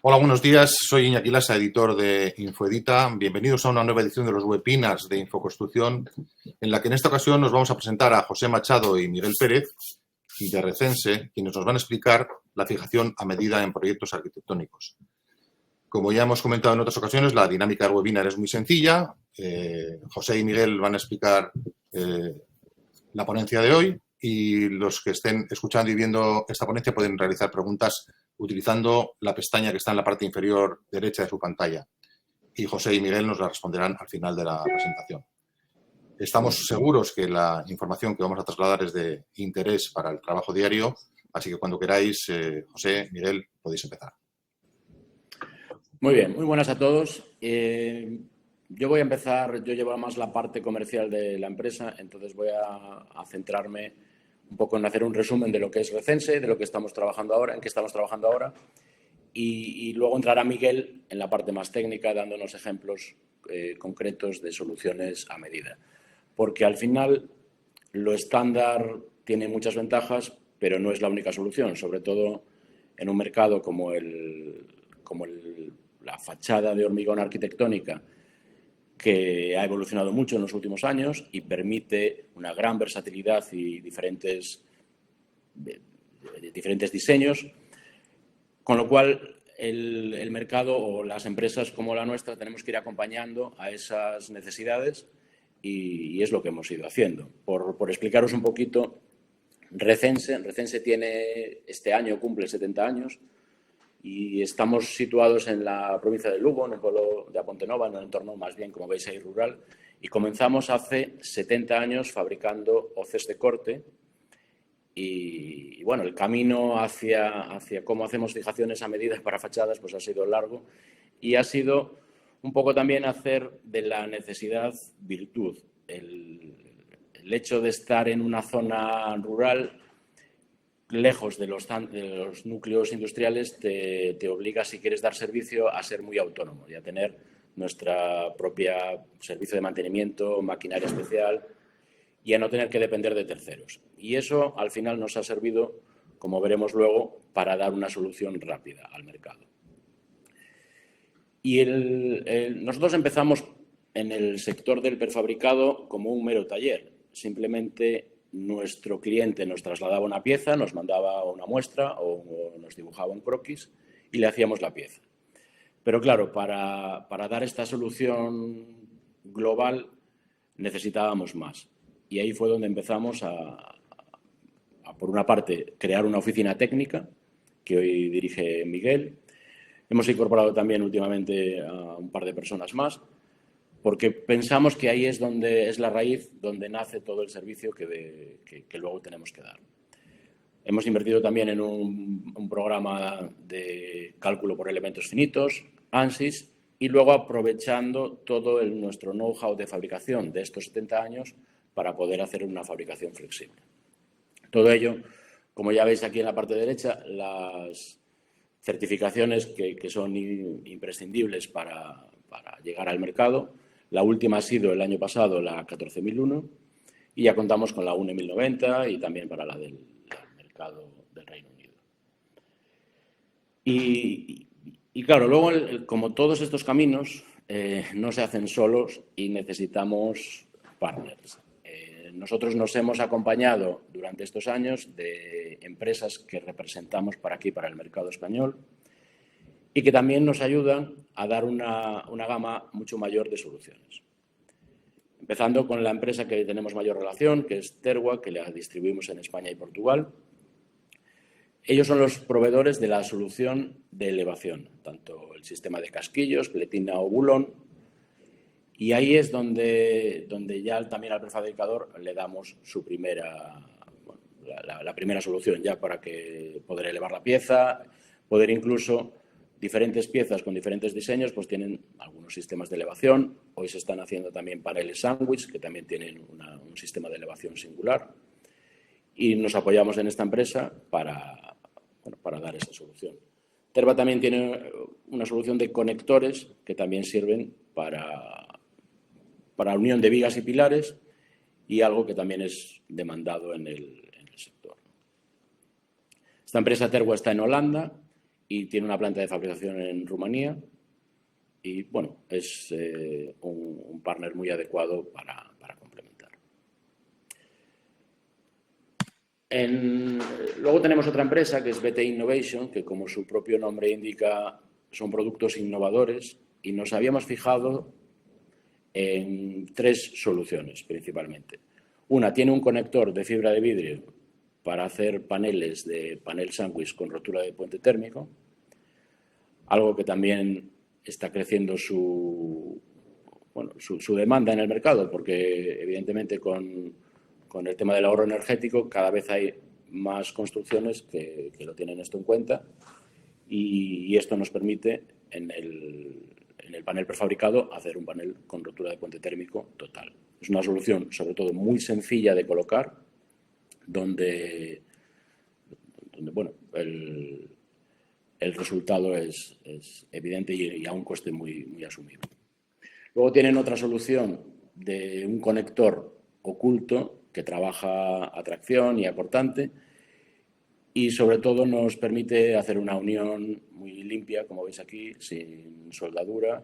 Hola, buenos días. Soy Iñaki Lasa, editor de Infoedita. Bienvenidos a una nueva edición de los webinars de Infoconstrucción, en la que en esta ocasión nos vamos a presentar a José Machado y Miguel Pérez, de Recense, quienes nos van a explicar la fijación a medida en proyectos arquitectónicos. Como ya hemos comentado en otras ocasiones, la dinámica del webinar es muy sencilla. José y Miguel van a explicar la ponencia de hoy y los que estén escuchando y viendo esta ponencia pueden realizar preguntas utilizando la pestaña que está en la parte inferior derecha de su pantalla. Y José y Miguel nos la responderán al final de la presentación. Estamos seguros que la información que vamos a trasladar es de interés para el trabajo diario, así que cuando queráis, José, Miguel, podéis empezar. Muy bien, muy buenas a todos. Yo voy a empezar, yo llevo más la parte comercial de la empresa, entonces voy a centrarme un poco en hacer un resumen de lo que es Recense, de lo que estamos trabajando ahora, en qué estamos trabajando ahora, y luego entrará Miguel en la parte más técnica, dándonos ejemplos concretos de soluciones a medida. Porque al final lo estándar tiene muchas ventajas, pero no es la única solución, sobre todo en un mercado como la fachada de hormigón arquitectónica, que ha evolucionado mucho en los últimos años y permite una gran versatilidad y diferentes diseños, con lo cual el mercado o las empresas como la nuestra tenemos que ir acompañando a esas necesidades y es lo que hemos ido haciendo. Por explicaros un poquito, Recense tiene, este año cumple 70 años y estamos situados en la provincia de Lugo, en el pueblo de Apontenova, en un entorno más bien, como veis ahí, rural, y comenzamos hace 70 años fabricando hoces de corte y bueno, el camino hacia cómo hacemos fijaciones a medida para fachadas pues ha sido largo y ha sido un poco también hacer de la necesidad virtud. El hecho de estar en una zona rural lejos de los núcleos industriales te obliga, si quieres dar servicio, a ser muy autónomo y a tener nuestra propia servicio de mantenimiento, maquinaria especial y a no tener que depender de terceros. Y eso al final nos ha servido, como veremos luego, para dar una solución rápida al mercado. Y nosotros empezamos en el sector del prefabricado como un mero taller. Simplemente nuestro cliente nos trasladaba una pieza, nos mandaba una muestra o nos dibujaba un croquis y le hacíamos la pieza. Pero claro, para dar esta solución global necesitábamos más. Y ahí fue donde empezamos a, por una parte, crear una oficina técnica que hoy dirige Miguel. Hemos incorporado también últimamente a un par de personas más, porque pensamos que ahí es donde es la raíz, donde nace todo el servicio que luego tenemos que dar. Hemos invertido también en un programa de cálculo por elementos finitos, ANSYS, y luego aprovechando todo nuestro know-how de fabricación de estos 70 años para poder hacer una fabricación flexible. Todo ello, como ya veis aquí en la parte derecha, las certificaciones que son imprescindibles para llegar al mercado. La última ha sido el año pasado la 14001 y ya contamos con la UNE 1090 y también para la del mercado del Reino Unido. Y claro, luego, como todos estos caminos, no se hacen solos y necesitamos partners. Nosotros nos hemos acompañado durante estos años de empresas que representamos para aquí, para el mercado español, y que también nos ayudan a dar una gama mucho mayor de soluciones. Empezando con la empresa que tenemos mayor relación, que es Terwa, que la distribuimos en España y Portugal. Ellos son los proveedores de la solución de elevación, tanto el sistema de casquillos, pletina o bulón. Y ahí es donde ya también al prefabricador le damos su la primera solución ya para que poder elevar la pieza, poder incluso diferentes piezas con diferentes diseños pues tienen algunos sistemas de elevación. Hoy se están haciendo también paneles sándwich que también tienen un sistema de elevación singular y nos apoyamos en esta empresa para dar esta solución. Terwa también tiene una solución de conectores que también sirven para la unión de vigas y pilares y algo que también es demandado en el sector. Esta empresa Terwa está en Holanda y tiene una planta de fabricación en Rumanía y, bueno, es un partner muy adecuado para complementar. Luego tenemos otra empresa que es BT Innovation, que como su propio nombre indica son productos innovadores y nos habíamos fijado en 3 soluciones principalmente. Una, tiene un conector de fibra de vidrio para hacer paneles de panel sándwich con rotura de puente térmico, algo que también está creciendo su demanda en el mercado, porque evidentemente con el tema del ahorro energético cada vez hay más construcciones que lo tienen esto en cuenta y esto nos permite en el panel prefabricado hacer un panel con rotura de puente térmico total. Es una solución sobre todo muy sencilla de colocar, donde bueno, el resultado es evidente y a un coste muy asumible. Luego tienen otra solución de un conector oculto que trabaja a tracción y a cortante y sobre todo nos permite hacer una unión muy limpia, como veis aquí, sin soldadura.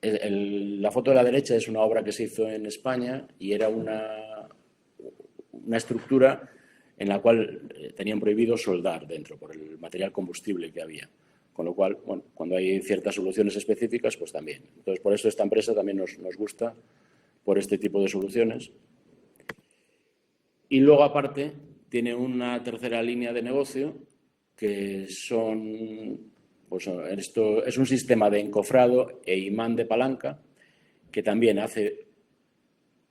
La foto de la derecha es una obra que se hizo en España y era una estructura en la cual tenían prohibido soldar dentro por el material combustible que había. Con lo cual, bueno, cuando hay ciertas soluciones específicas, pues también. Entonces, por eso esta empresa también nos gusta por este tipo de soluciones. Y luego, aparte, tiene una tercera línea de negocio que esto es un sistema de encofrado e imán de palanca que también hace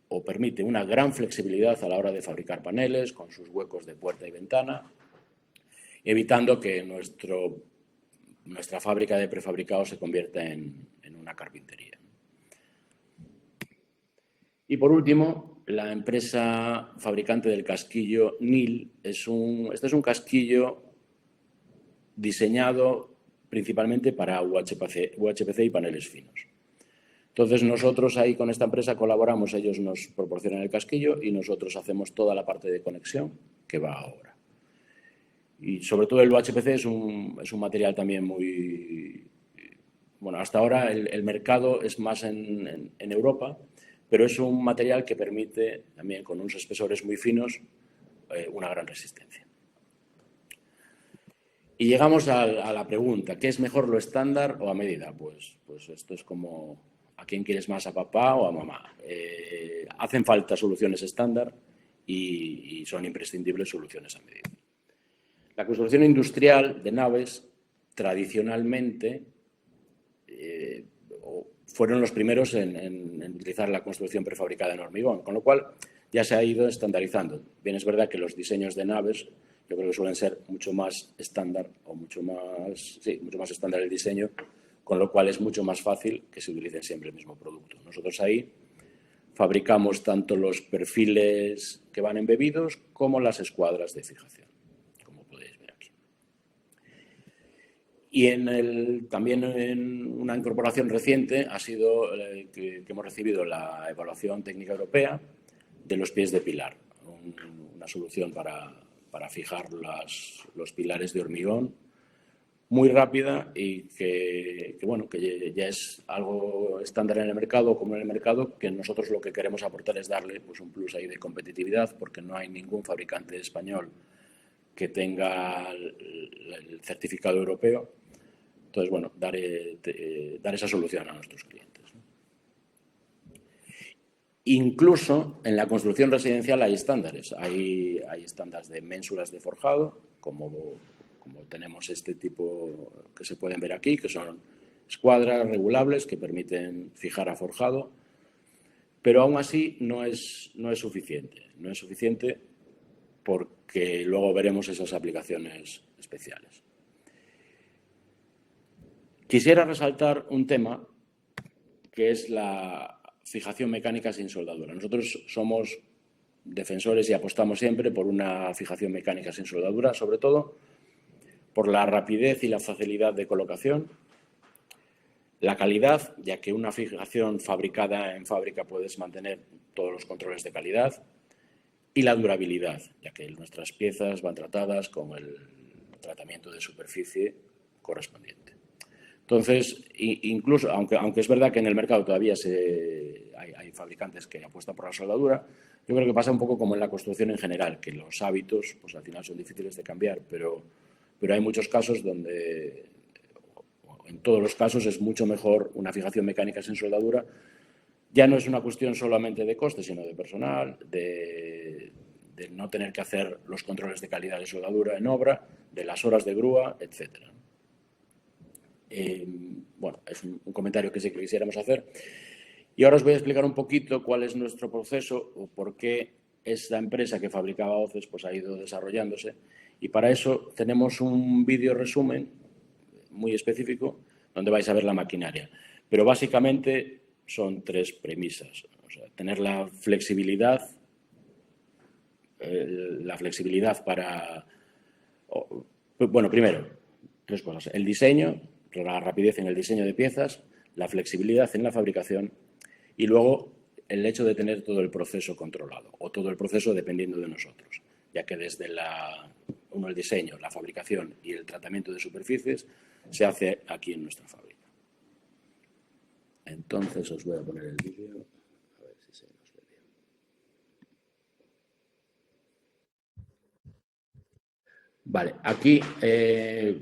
o permite una gran flexibilidad a la hora de fabricar paneles con sus huecos de puerta y ventana, evitando que nuestra fábrica de prefabricados se convierta en una carpintería. Y por último, la empresa fabricante del casquillo NIL. Este es un casquillo diseñado principalmente para UHPC y paneles finos. Entonces nosotros ahí con esta empresa colaboramos, ellos nos proporcionan el casquillo y nosotros hacemos toda la parte de conexión que va ahora. Y sobre todo el UHPC es un material también muy... Bueno, hasta ahora el mercado es más en Europa, pero es un material que permite también con unos espesores muy finos una gran resistencia. Y llegamos a la pregunta, ¿qué es mejor, lo estándar o a medida? Pues esto es como a quién quieres más, a papá o a mamá. Hacen falta soluciones estándar y son imprescindibles soluciones a medida. La construcción industrial de naves tradicionalmente fueron los primeros en utilizar la construcción prefabricada en hormigón, con lo cual ya se ha ido estandarizando. Bien, es verdad que los diseños de naves yo creo que suelen ser mucho más estándar o mucho más estándar el diseño, con lo cual es mucho más fácil que se utilice siempre el mismo producto. Nosotros ahí fabricamos tanto los perfiles que van embebidos como las escuadras de fijación, como podéis ver aquí. Y también en una incorporación reciente ha sido que hemos recibido la evaluación técnica europea de los pies de pilar, una solución para fijar los pilares de hormigón muy rápida y que ya es algo estándar en el mercado, común en el mercado, que nosotros lo que queremos aportar es darle pues, un plus ahí de competitividad, porque no hay ningún fabricante español que tenga el certificado europeo. Entonces, bueno, dar esa solución a nuestros clientes. Incluso en la construcción residencial hay estándares. Hay estándares de ménsulas de forjado, como tenemos este tipo que se pueden ver aquí, que son escuadras regulables que permiten fijar a forjado, pero aún así no es suficiente. No es suficiente porque luego veremos esas aplicaciones especiales. Quisiera resaltar un tema que es la fijación mecánica sin soldadura. Nosotros somos defensores y apostamos siempre por una fijación mecánica sin soldadura, sobre todo por la rapidez y la facilidad de colocación, la calidad, ya que una fijación fabricada en fábrica puedes mantener todos los controles de calidad, y la durabilidad, ya que nuestras piezas van tratadas con el tratamiento de superficie correspondiente. Entonces, incluso, aunque es verdad que en el mercado todavía hay fabricantes que apuestan por la soldadura, yo creo que pasa un poco como en la construcción en general, que los hábitos pues al final son difíciles de cambiar, pero hay muchos casos donde, en todos los casos, es mucho mejor una fijación mecánica sin soldadura. Ya no es una cuestión solamente de coste, sino de personal, de no tener que hacer los controles de calidad de soldadura en obra, de las horas de grúa, etcétera. Bueno, es un comentario que sí que quisiéramos hacer. Y ahora os voy a explicar un poquito cuál es nuestro proceso o por qué esta empresa que fabricaba hoces pues ha ido desarrollándose. Y para eso tenemos un vídeo resumen muy específico donde vais a ver la maquinaria. Pero básicamente son 3 premisas. O sea, tener la flexibilidad para... Bueno, primero, 3 cosas. El diseño, la rapidez en el diseño de piezas, la flexibilidad en la fabricación y luego el hecho de tener todo el proceso controlado o todo el proceso dependiendo de nosotros, ya que desde el diseño, la fabricación y el tratamiento de superficies se hace aquí en nuestra fábrica. Entonces os voy a poner el vídeo, a ver si se nos ve bien. Vale, aquí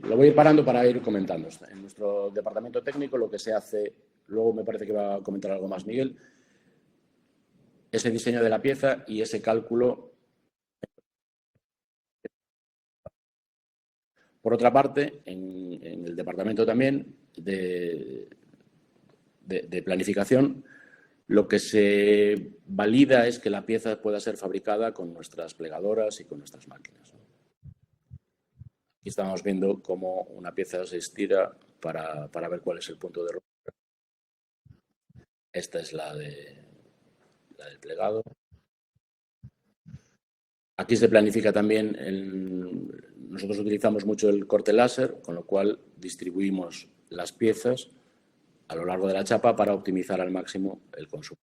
lo voy a ir parando para ir comentando. En nuestro departamento técnico lo que se hace, luego me parece que va a comentar algo más Miguel, ese diseño de la pieza y ese cálculo. Por otra parte, en el departamento también de planificación, lo que se valida es que la pieza pueda ser fabricada con nuestras plegadoras y con nuestras máquinas. Aquí estamos viendo cómo una pieza se estira para ver cuál es el punto de rotura. Esta es la del plegado. Aquí se planifica también, nosotros utilizamos mucho el corte láser, con lo cual distribuimos las piezas a lo largo de la chapa para optimizar al máximo el consumo.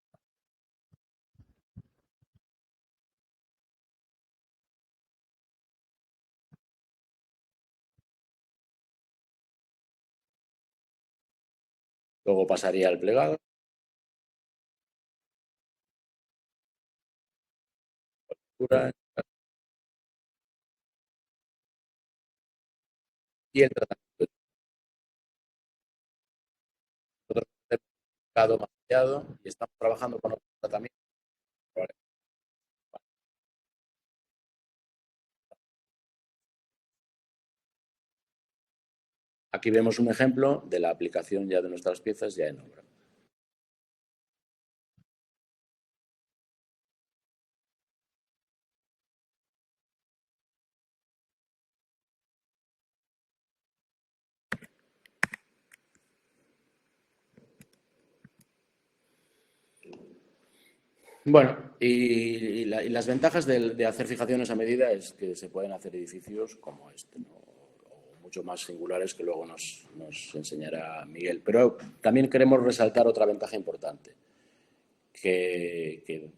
Luego pasaría al plegado. Y el tratamiento. Nosotros hemos plegado maquillado y estamos trabajando con otro tratamiento. Aquí vemos un ejemplo de la aplicación ya de nuestras piezas ya en obra. Bueno, y las ventajas de hacer fijaciones a medida es que se pueden hacer edificios como este, ¿no? O mucho más singulares que luego nos enseñará Miguel. Pero también queremos resaltar otra ventaja importante, que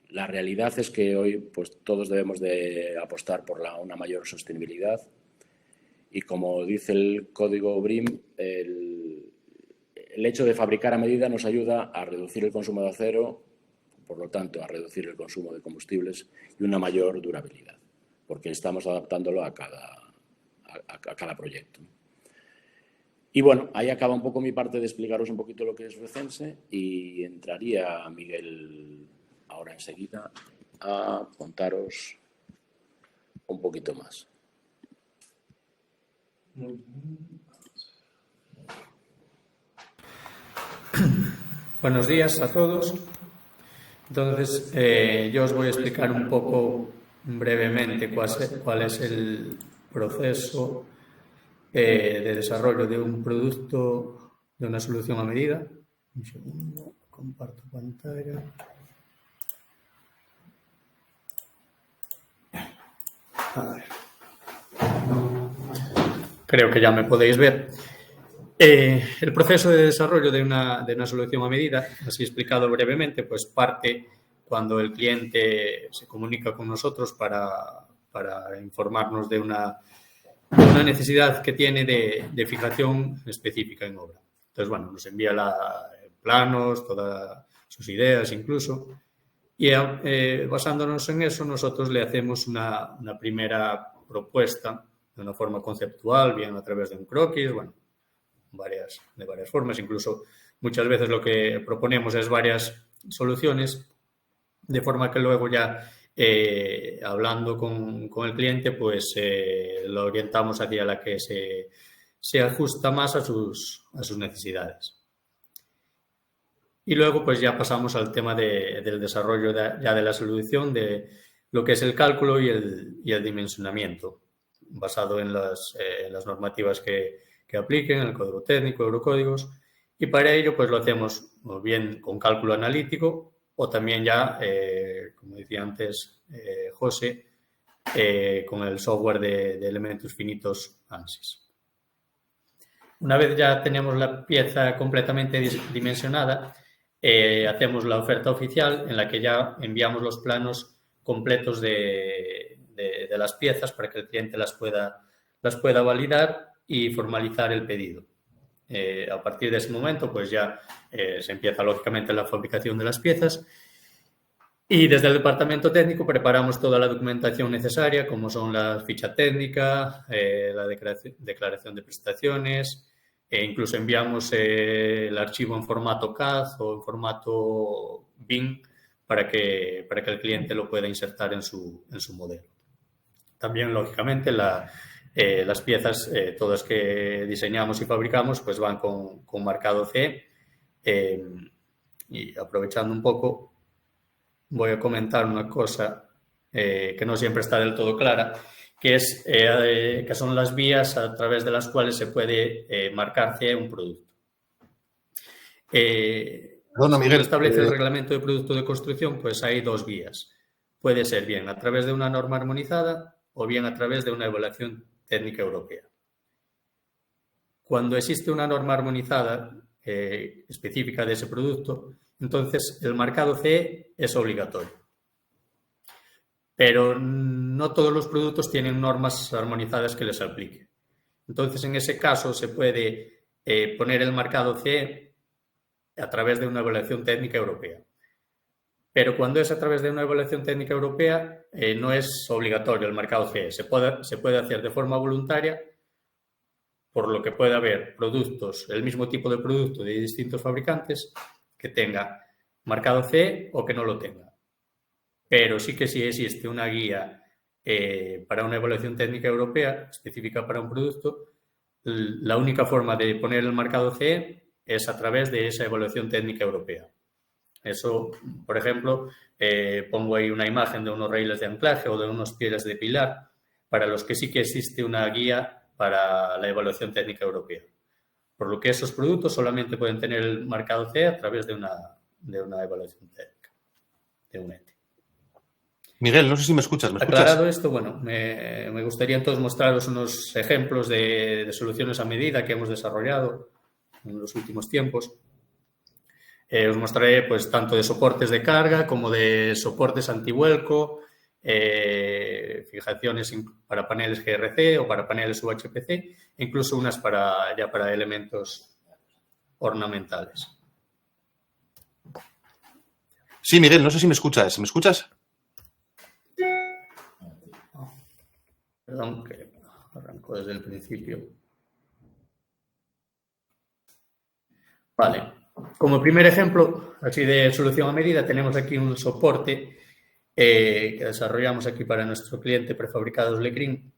la realidad es que hoy pues, todos debemos de apostar por una mayor sostenibilidad y, como dice el código BREEAM, el hecho de fabricar a medida nos ayuda a reducir el consumo de acero, por lo tanto, a reducir el consumo de combustibles y una mayor durabilidad, porque estamos adaptándolo a cada proyecto. Y bueno, ahí acaba un poco mi parte de explicaros un poquito lo que es Recense y entraría Miguel ahora enseguida a contaros un poquito más. Buenos días a todos. Entonces, yo os voy a explicar un poco brevemente cuál es el proceso de desarrollo de un producto, de una solución a medida. Un segundo, comparto pantalla. A ver. Creo que ya me podéis ver. El proceso de desarrollo de una solución a medida, así explicado brevemente, pues parte cuando el cliente se comunica con nosotros para informarnos de una una necesidad que tiene de fijación específica en obra. Entonces, bueno, nos envía planos, todas sus ideas incluso, y basándonos en eso, nosotros le hacemos una primera propuesta de una forma conceptual, bien a través de un croquis, bueno, de varias formas. Incluso muchas veces lo que proponemos es varias soluciones, de forma que luego ya hablando con el cliente, pues lo orientamos hacia la que se ajusta más a sus necesidades. Y luego pues ya pasamos al tema del desarrollo ya de la solución, de lo que es el cálculo y el dimensionamiento, basado en las normativas que apliquen, el código técnico, eurocódigos, y para ello pues lo hacemos bien con cálculo analítico o también ya, como decía antes José, con el software de elementos finitos ANSYS. Una vez ya tenemos la pieza completamente dimensionada, hacemos la oferta oficial en la que ya enviamos los planos completos de las piezas para que el cliente las pueda validar y formalizar el pedido. A partir de ese momento, pues ya se empieza lógicamente la fabricación de las piezas y desde el departamento técnico preparamos toda la documentación necesaria, como son la ficha técnica, la declaración de prestaciones, incluso enviamos el archivo en formato CAD o en formato BIM para que el cliente lo pueda insertar en su modelo. También, lógicamente, las piezas, todas que diseñamos y fabricamos, pues van con marcado CE. Y aprovechando un poco, voy a comentar una cosa que no siempre está del todo clara, que son las vías a través de las cuales se puede marcar CE un producto. Bueno, Miguel, establece el reglamento de producto de construcción, pues hay dos vías. Puede ser bien a través de una norma armonizada o bien a través de una evaluación técnica europea. Cuando existe una norma armonizada específica de ese producto, entonces el marcado CE es obligatorio. Pero no todos los productos tienen normas armonizadas que les aplique. Entonces, en ese caso, se puede poner el marcado CE a través de una evaluación técnica europea. Pero cuando es a través de una evaluación técnica europea, no es obligatorio el marcado CE. Se puede hacer de forma voluntaria, por lo que puede haber productos, el mismo tipo de producto de distintos fabricantes, que tenga marcado CE o que no lo tenga. Pero sí que sí existe una guía para una evaluación técnica europea específica para un producto. La única forma de poner el marcado CE es a través de esa evaluación técnica europea. Eso, por ejemplo, pongo ahí una imagen de unos raíles de anclaje o de unos pilares de pilar, para los que sí que existe una guía para la evaluación técnica europea. Por lo que esos productos solamente pueden tener el marcado CE a través de una evaluación técnica, de un ente. Miguel, no sé si me escuchas. Aclarado esto, bueno, me gustaría entonces mostraros unos ejemplos de soluciones a medida que hemos desarrollado en los últimos tiempos. Os mostraré pues tanto de soportes de carga como de soportes antivuelco, fijaciones para paneles GRC o para paneles UHPC, e incluso unas para elementos ornamentales. Sí, Miguel, no sé si me escuchas. ¿Me escuchas? Perdón, que arrancó desde el principio. Vale. Como primer ejemplo, así de solución a medida, tenemos aquí un soporte que desarrollamos aquí para nuestro cliente Prefabricados Lecrin.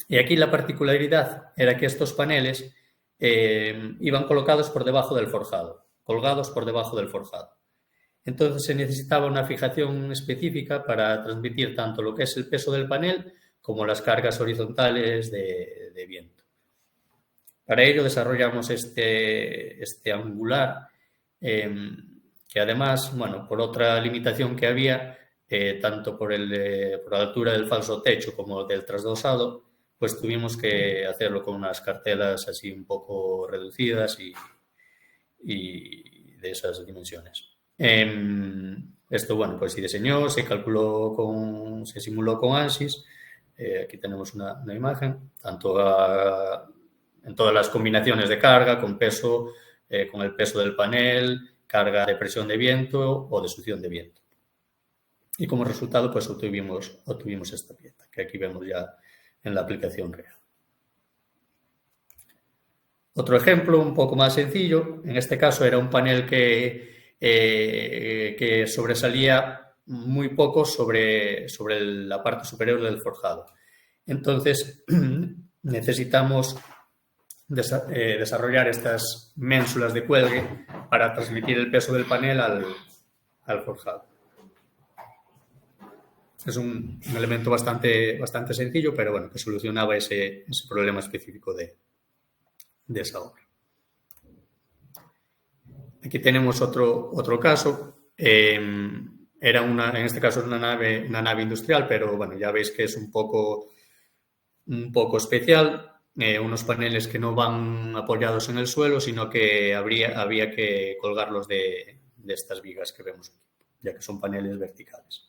Y aquí la particularidad era que estos paneles iban colocados por debajo del forjado, colgados por debajo del forjado. Entonces se necesitaba una fijación específica para transmitir tanto lo que es el peso del panel como las cargas horizontales de viento. Para ello desarrollamos este angular, que además, bueno, por otra limitación que había, tanto por la altura del falso techo como del trasdosado, pues tuvimos que hacerlo con unas cartelas así un poco reducidas y de esas dimensiones. Esto, bueno, pues se diseñó, se calculó se simuló con ANSYS. Aquí tenemos una imagen, tanto en todas las combinaciones de carga, con peso, con el peso del panel, carga de presión de viento o de succión de viento. Y como resultado, pues obtuvimos esta pieza, que aquí vemos ya en la aplicación real. Otro ejemplo un poco más sencillo, en este caso era un panel que sobresalía muy poco sobre la parte superior del forjado. Entonces, necesitamos desarrollar estas ménsulas de cuelgue para transmitir el peso del panel al forjado. Es un elemento bastante sencillo, pero bueno, que solucionaba ese problema específico de esa obra. Aquí tenemos otro caso. En este caso es una nave industrial, pero bueno, ya veis que es un poco especial. Unos paneles que no van apoyados en el suelo, sino que había que colgarlos de estas vigas que vemos aquí, ya que son paneles verticales.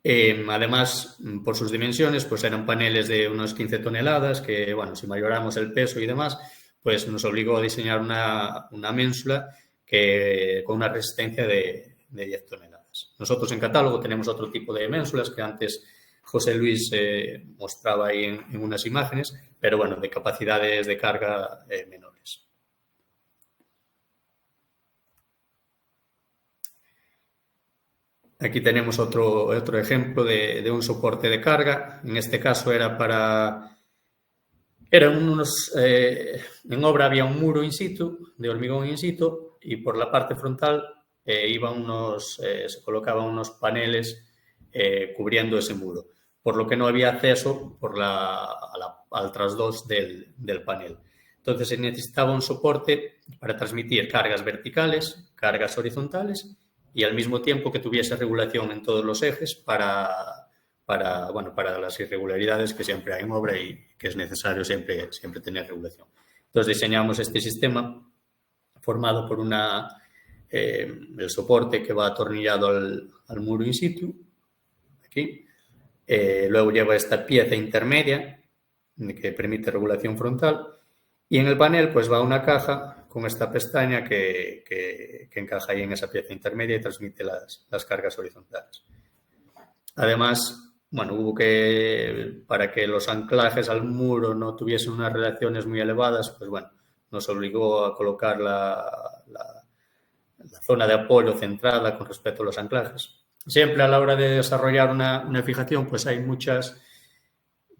Además, por sus dimensiones, pues eran paneles de unos 15 toneladas que, bueno, si mayoramos el peso y demás, pues nos obligó a diseñar una ménsula con una resistencia de 10 toneladas. Nosotros en catálogo tenemos otro tipo de ménsulas que antes José Luis mostraba ahí en unas imágenes, pero bueno, de capacidades de carga menores. Aquí tenemos otro ejemplo de un soporte de carga. En este caso en obra había un muro in situ, de hormigón in situ, y por la parte frontal se colocaban unos paneles cubriendo ese muro, por lo que no había acceso al trasdos del panel. Entonces se necesitaba un soporte para transmitir cargas verticales, cargas horizontales, y al mismo tiempo que tuviese regulación en todos los ejes para las irregularidades que siempre hay en obra y que es necesario siempre tener regulación. Entonces diseñamos este sistema formado por el soporte que va atornillado al muro in situ, aquí. Luego lleva esta pieza intermedia que permite regulación frontal, y en el panel pues va una caja con esta pestaña que encaja ahí en esa pieza intermedia y transmite las cargas horizontales. Además, bueno, para que los anclajes al muro no tuviesen unas relaciones muy elevadas, pues bueno, nos obligó a colocar la zona de apoyo centrada con respecto a los anclajes. Siempre a la hora de desarrollar una fijación, pues hay muchos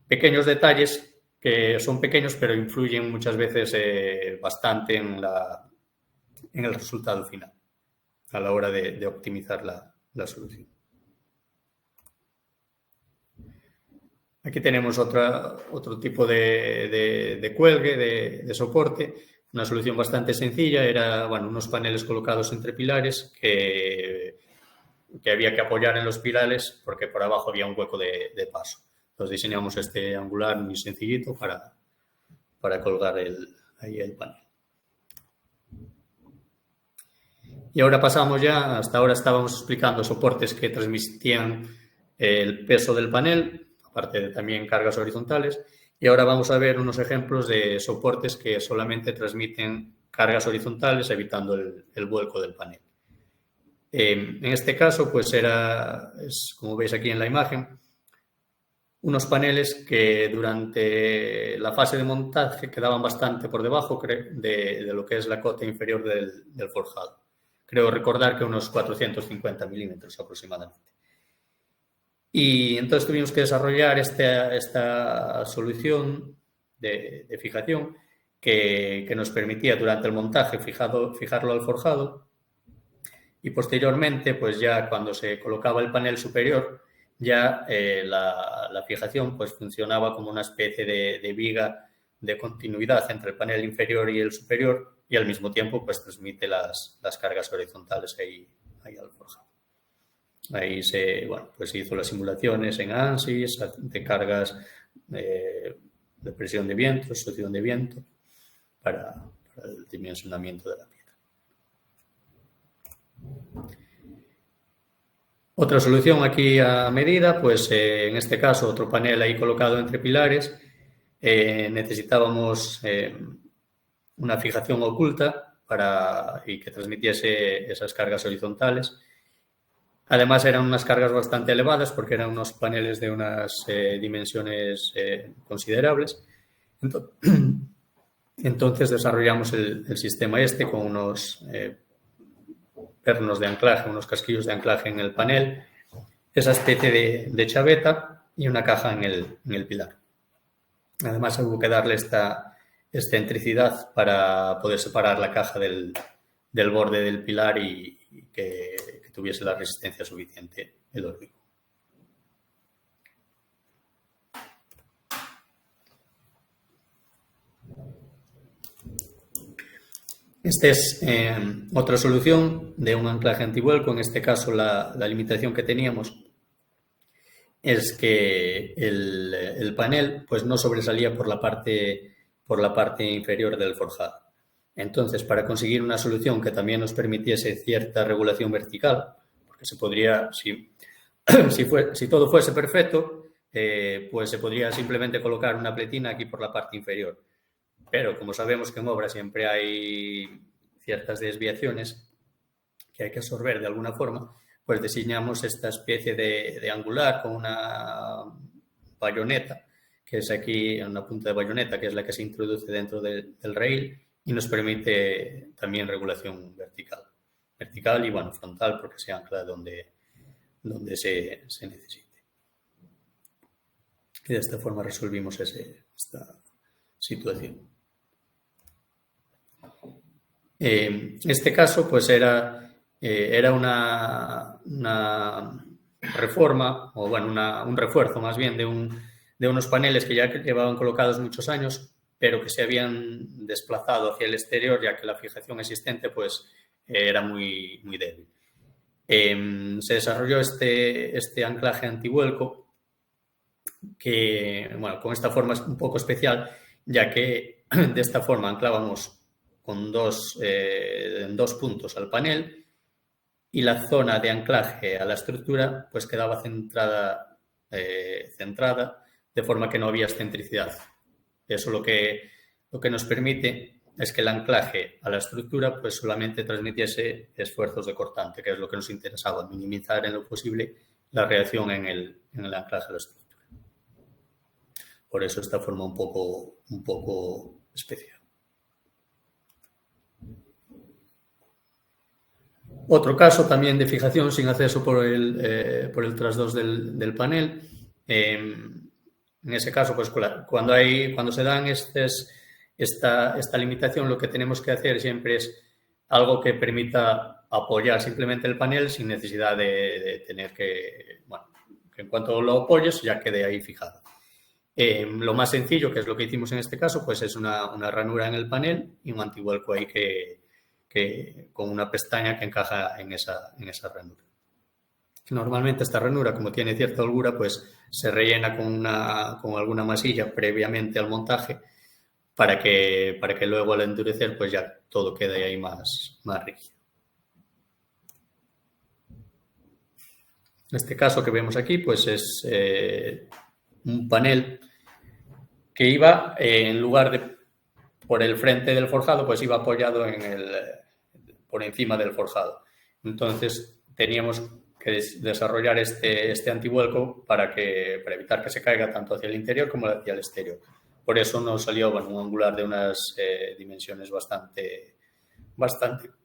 pequeños detalles que son pequeños, pero influyen muchas veces bastante en el resultado final, a la hora de optimizar la solución. Aquí tenemos otro tipo de cuelgue, de soporte, una solución bastante sencilla. Era, bueno, unos paneles colocados entre pilares que había que apoyar en los pilares porque por abajo había un hueco de paso. Entonces diseñamos este angular muy sencillito para colgar ahí el panel. Y ahora pasamos ya, hasta ahora estábamos explicando soportes que transmitían el peso del panel, aparte de también cargas horizontales, y ahora vamos a ver unos ejemplos de soportes que solamente transmiten cargas horizontales, evitando el vuelco del panel. En este caso, pues es como veis aquí en la imagen, unos paneles que durante la fase de montaje quedaban bastante por debajo de lo que es la cota inferior del forjado. Creo recordar que unos 450 milímetros aproximadamente. Y entonces tuvimos que desarrollar esta solución de fijación que nos permitía durante el montaje fijarlo al forjado, y posteriormente, pues ya cuando se colocaba el panel superior, ya la fijación pues funcionaba como una especie de viga de continuidad entre el panel inferior y el superior, y al mismo tiempo pues transmite las cargas horizontales ahí al forjado. Ahí se hizo las simulaciones en ANSYS de cargas de presión de viento, succión de viento, para el dimensionamiento de la pieza. Otra solución aquí a medida, pues en este caso otro panel ahí colocado entre pilares. Necesitábamos una fijación oculta y que transmitiese esas cargas horizontales. Además eran unas cargas bastante elevadas porque eran unos paneles de unas dimensiones considerables. Entonces desarrollamos el sistema con unos pernos de anclaje, unos casquillos de anclaje en el panel, esa especie de chaveta y una caja en el pilar. Además hubo que darle esta excentricidad para poder separar la caja del borde del pilar y que tuviese la resistencia suficiente el hormigón. Esta es otra solución de un anclaje antivuelco. En este caso, la limitación que teníamos es que el panel pues, no sobresalía por la parte inferior del forjado. Entonces, para conseguir una solución que también nos permitiese cierta regulación vertical, porque se podría, si todo fuese perfecto, pues se podría simplemente colocar una pletina aquí por la parte inferior. Pero como sabemos que en obra siempre hay ciertas desviaciones que hay que absorber de alguna forma, pues diseñamos esta especie de angular con una bayoneta, que es aquí una punta de bayoneta, que es la que se introduce dentro del rail y nos permite también regulación vertical y bueno, frontal, porque se ancla donde se necesite. Y de esta forma resolvimos esta situación. Este caso pues era una reforma, o bueno, un refuerzo más bien de unos paneles que ya llevaban colocados muchos años, pero que se habían desplazado hacia el exterior, ya que la fijación existente pues era muy, muy débil. Se desarrolló este anclaje antivuelco que, bueno, con esta forma es un poco especial, ya que de esta forma anclábamos con en dos puntos al panel y la zona de anclaje a la estructura pues quedaba centrada de forma que no había excentricidad. Eso lo que nos permite es que el anclaje a la estructura pues solamente transmitiese esfuerzos de cortante, que es lo que nos interesaba, minimizar en lo posible la reacción en el anclaje a la estructura. Por eso esta forma un poco especial. Otro caso también de fijación sin acceso por el trasdos del panel. En ese caso, pues cuando se dan esta limitación, lo que tenemos que hacer siempre es algo que permita apoyar simplemente el panel sin necesidad de tener que en cuanto lo apoyes ya quede ahí fijado. Lo más sencillo, que es lo que hicimos en este caso, pues es una ranura en el panel y un antivuelco ahí que con una pestaña que encaja en esa ranura. Normalmente esta ranura, como tiene cierta holgura, pues se rellena con alguna masilla previamente al montaje para que luego al endurecer pues ya todo quede ahí más rígido. En este caso que vemos aquí pues es un panel que iba en lugar de por el frente del forjado, pues iba apoyado por encima del forjado. Entonces teníamos que desarrollar este antivuelco para evitar que se caiga tanto hacia el interior como hacia el exterior. Por eso nos salió un angular de unas dimensiones bastante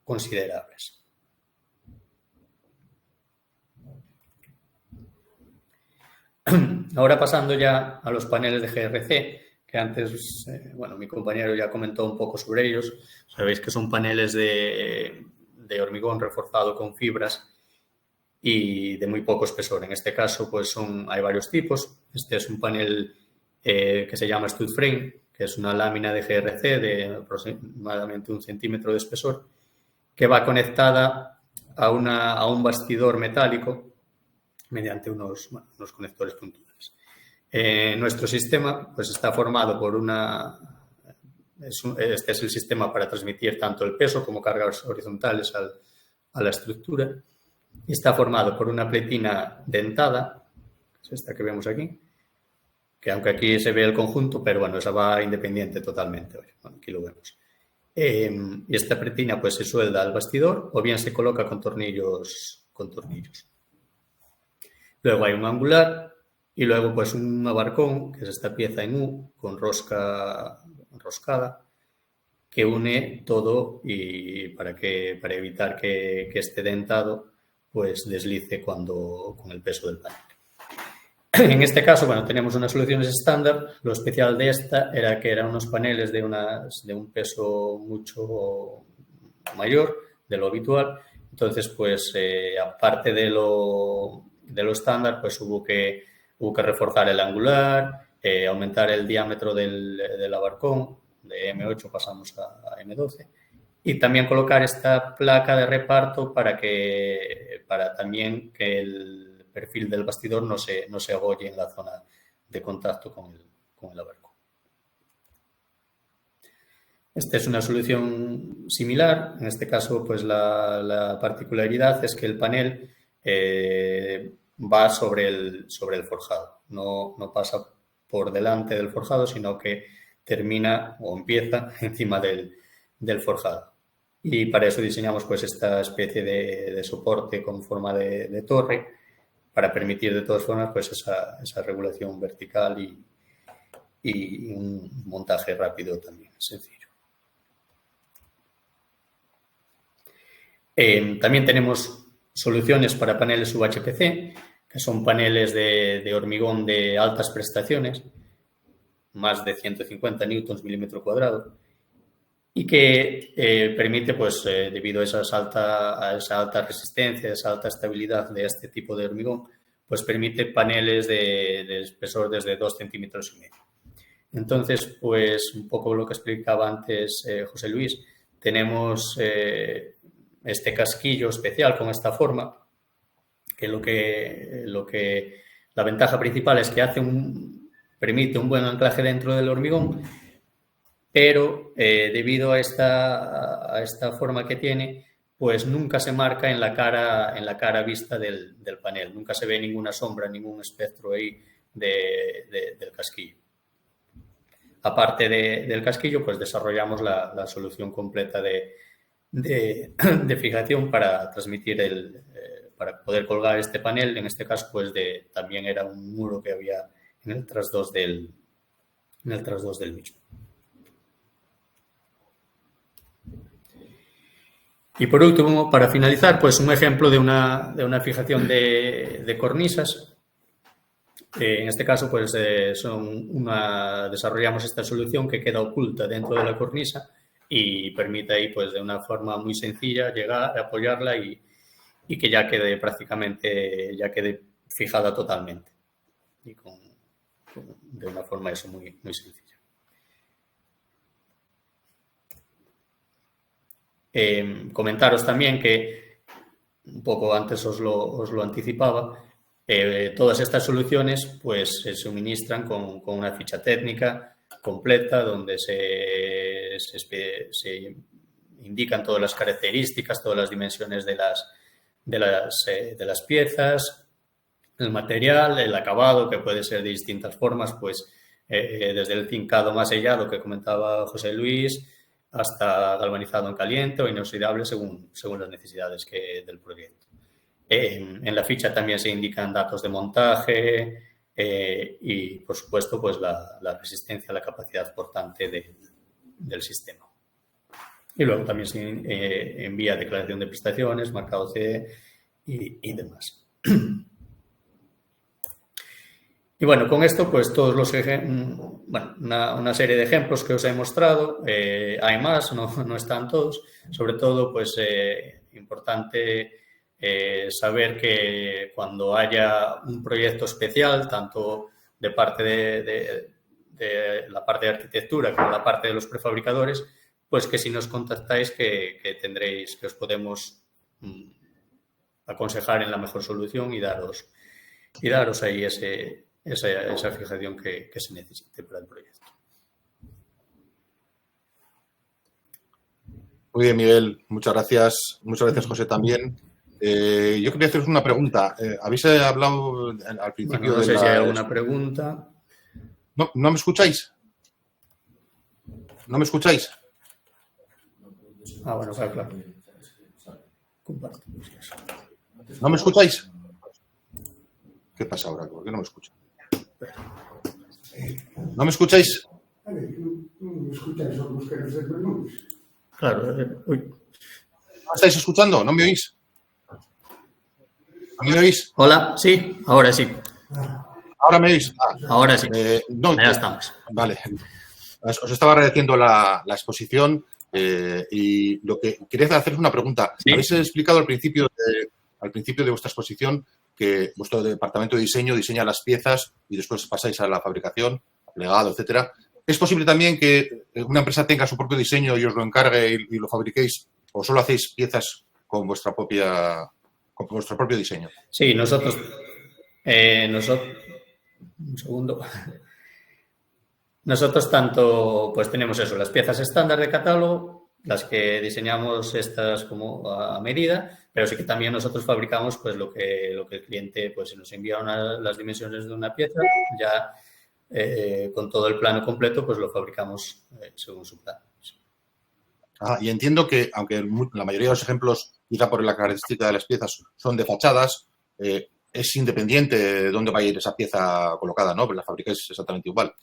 considerables. Ahora pasando ya a los paneles de GRC, que antes, mi compañero ya comentó un poco sobre ellos. Sabéis que son paneles de hormigón reforzado con fibras y de muy poco espesor. En este caso, pues hay varios tipos. Este es un panel que se llama stud frame, que es una lámina de GRC de aproximadamente 1 centímetro de espesor, que va conectada a un bastidor metálico mediante unos conectores puntuales. Nuestro sistema pues está formado por este es el sistema para transmitir tanto el peso como cargas horizontales a la estructura. y está formado por una pletina dentada, que es esta que vemos aquí, que aunque aquí se ve el conjunto, pero bueno, esa va independiente totalmente. Bueno, aquí lo vemos. Y esta pletina pues se suelda al bastidor o bien se coloca con tornillos. Luego hay un angular y luego pues un abarcón, que es esta pieza en U con rosca enroscada, que une todo y para evitar que esté dentado pues deslice con el peso del panel. En este caso, bueno, tenemos unas soluciones estándar. Lo especial de esta era que eran unos paneles de un peso mucho mayor de lo habitual. Entonces, pues, aparte de lo estándar, pues hubo que reforzar el angular, aumentar el diámetro del abarcón. De M8 pasamos a M12. Y también colocar esta placa de reparto para también que el perfil del bastidor no se agolle en la zona de contacto con el abarcón. Esta es una solución similar. En este caso, pues la particularidad es que el panel va sobre el forjado. No pasa por delante del forjado, sino que termina o empieza encima del forjado. Y para eso diseñamos pues esta especie de soporte con forma de torre para permitir de todas formas pues esa regulación vertical y un montaje rápido también, sencillo. También tenemos soluciones para paneles UHPC, que son paneles de hormigón de altas prestaciones, más de 150 newtons milímetro cuadrado, y que permite, pues, debido a esa alta resistencia, a esa alta estabilidad de este tipo de hormigón, pues permite paneles de espesor desde 2,5 centímetros. Entonces, pues, un poco lo que explicaba antes José Luis, tenemos este casquillo especial con esta forma, que la ventaja principal es que permite un buen anclaje dentro del hormigón, pero debido a esta forma que tiene, pues nunca se marca en la cara vista del panel, nunca se ve ninguna sombra, ningún espectro ahí del casquillo. Aparte del casquillo, pues desarrollamos la solución completa de fijación para transmitir para poder colgar este panel. En este caso, pues también era un muro que había en el trasdos del mismo. Y por último, para finalizar, pues un ejemplo de una fijación de cornisas. En este caso, pues desarrollamos esta solución que queda oculta dentro de la cornisa y permite ahí, pues de una forma muy sencilla, llegar, apoyarla y que ya quede fijada totalmente. Y de una forma eso muy, muy sencilla. Comentaros también que, un poco antes os lo anticipaba, todas estas soluciones pues se suministran con una ficha técnica completa donde se indican todas las características, todas las dimensiones de las piezas, el material, el acabado, que puede ser de distintas formas, pues desde el cincado más sellado que comentaba José Luis, hasta galvanizado en caliente o inoxidable según las necesidades del proyecto. En la ficha también se indican datos de montaje y, por supuesto, pues la resistencia, la capacidad portante del sistema. Y luego también se envía declaración de prestaciones, marcado CE y demás. Y bueno, con esto, pues todos una serie de ejemplos que os he mostrado. Hay más, no están todos. Sobre todo, pues importante saber que cuando haya un proyecto especial, tanto de parte de la parte de arquitectura como la parte de los prefabricadores, pues que si nos contactáis que os podemos aconsejar en la mejor solución y daros ahí esa fijación que se necesite para el proyecto. Muy bien, Miguel. Muchas gracias. Muchas gracias, José, también. Yo quería haceros una pregunta. Habéis hablado al principio Bueno, no sé si hay alguna pregunta. ¿No me escucháis? ¿No me escucháis? Ah, bueno, claro. Comparto. ¿No me escucháis? ¿Qué pasa ahora? ¿Por qué no me escuchan? ¿No me escucháis? Claro. Uy. ¿No estáis escuchando? ¿No me oís? ¿A mí me oís? Hola, sí, ahora sí. ¿Ahora me oís? Ahora sí. No, ya estamos. Vale. Os estaba agradeciendo la exposición y lo que quería hacer es una pregunta. ¿Sí? Habéis explicado al principio de vuestra exposición que vuestro departamento de diseño diseña las piezas y después pasáis a la fabricación, plegado, etcétera. ¿Es posible también que una empresa tenga su propio diseño y os lo encargue y lo fabriquéis o solo hacéis piezas con vuestro propio diseño? Sí, nosotros un segundo. Nosotros tanto pues tenemos eso, las piezas estándar de catálogo, las que diseñamos estas como a medida, pero sí que también nosotros fabricamos pues lo que el cliente pues si nos envía las dimensiones de una pieza, ya con todo el plano completo pues lo fabricamos según su plan. Y entiendo que, aunque la mayoría de los ejemplos, quizá por la característica de las piezas, son de fachadas, es independiente de dónde va a ir esa pieza colocada, ¿no? La fabricáis exactamente igual.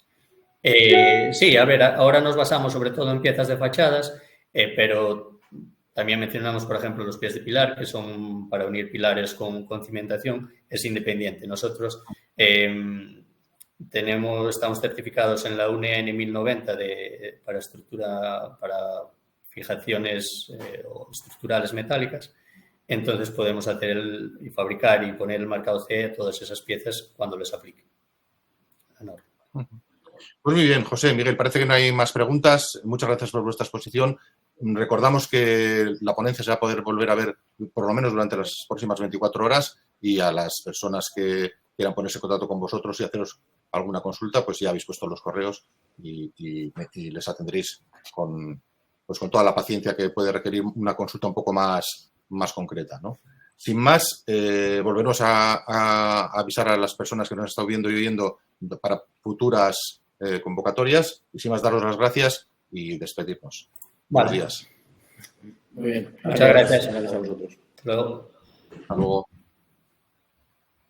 Sí, a ver, ahora nos basamos sobre todo en piezas de fachadas, pero también mencionamos, por ejemplo, los pies de pilar, que son para unir pilares con cimentación, es independiente. Nosotros estamos certificados en la UNEN 1090 para fijaciones estructurales metálicas. Entonces podemos hacer y fabricar y poner el marcado CE a todas esas piezas cuando les aplique la norma. Pues muy bien, José, Miguel, parece que no hay más preguntas. Muchas gracias por vuestra exposición. Recordamos que la ponencia se va a poder volver a ver por lo menos durante las próximas 24 horas y a las personas que quieran ponerse en contacto con vosotros y haceros alguna consulta, pues ya habéis puesto los correos y les atenderéis con toda la paciencia que puede requerir una consulta un poco más concreta, ¿no? Sin más, volveremos a avisar a las personas que nos han estado viendo y oyendo para futuras convocatorias y sin más daros las gracias y despedirnos. Vale. Buenos días. Muy bien. Muchas gracias. Gracias a vosotros. Hasta luego. Hasta luego.